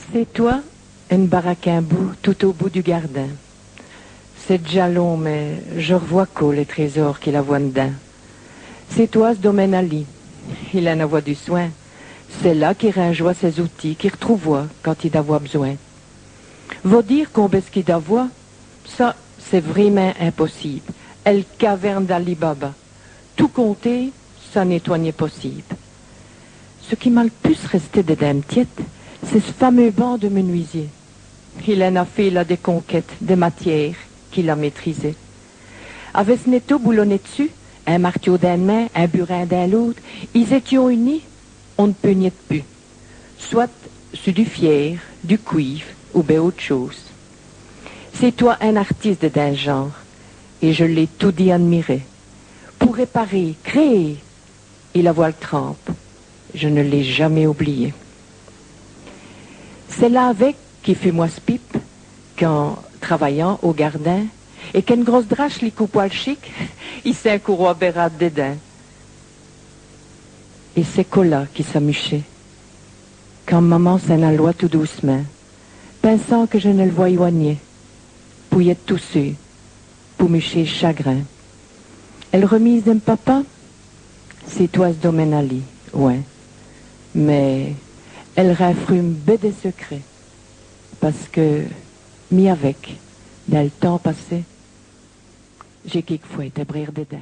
C'est toi, une baraque à bout, tout au bout du gardin. C'est déjà long, mais je revois qu'au les trésors qu'il a dedans. C'est toi, ce domaine à lit. Il en a du soin. C'est là qu'il ringeoit ses outils, qu'il retrouve quand il a besoin. Va dire combien ce qu'il a, ça, c'est vraiment impossible. Elle caverne d'Ali Baba. Tout compter, ça n'est possible. Ce qui m'a le plus resté de Dame Tiette, c'est ce fameux banc de menuisier. Il en a fait là des conquêtes, des matières qu'il a maîtrisées. Avec ce netto boulonné dessus, un marteau d'un main, un burin d'un l'autre, ils étaient unis, on ne peut nier plus. Soit sur du fier, du cuivre ou bien autre chose. C'est toi un artiste d'un genre, et je l'ai tout dit admiré. Pour réparer, créer, il a le trempe. Je ne l'ai jamais oublié. C'est là avec qui fait moi ce pipe, qu'en travaillant au gardin, et qu'une grosse drache li coupe le chic, il s'est un courroie bérade dédain. Et c'est Cola qui s'amuchait. Quand maman s'en alloit tout doucement, pensant que je ne le vois éloigner, pouillait tousser, pour mucher chagrin. Elle remise d'un papa, c'est toi ce domaine à lit, ouais. Mais elle rafrume bé des secrets, parce que, mis avec, dans le temps passé, j'ai quelquefois été brire dedans.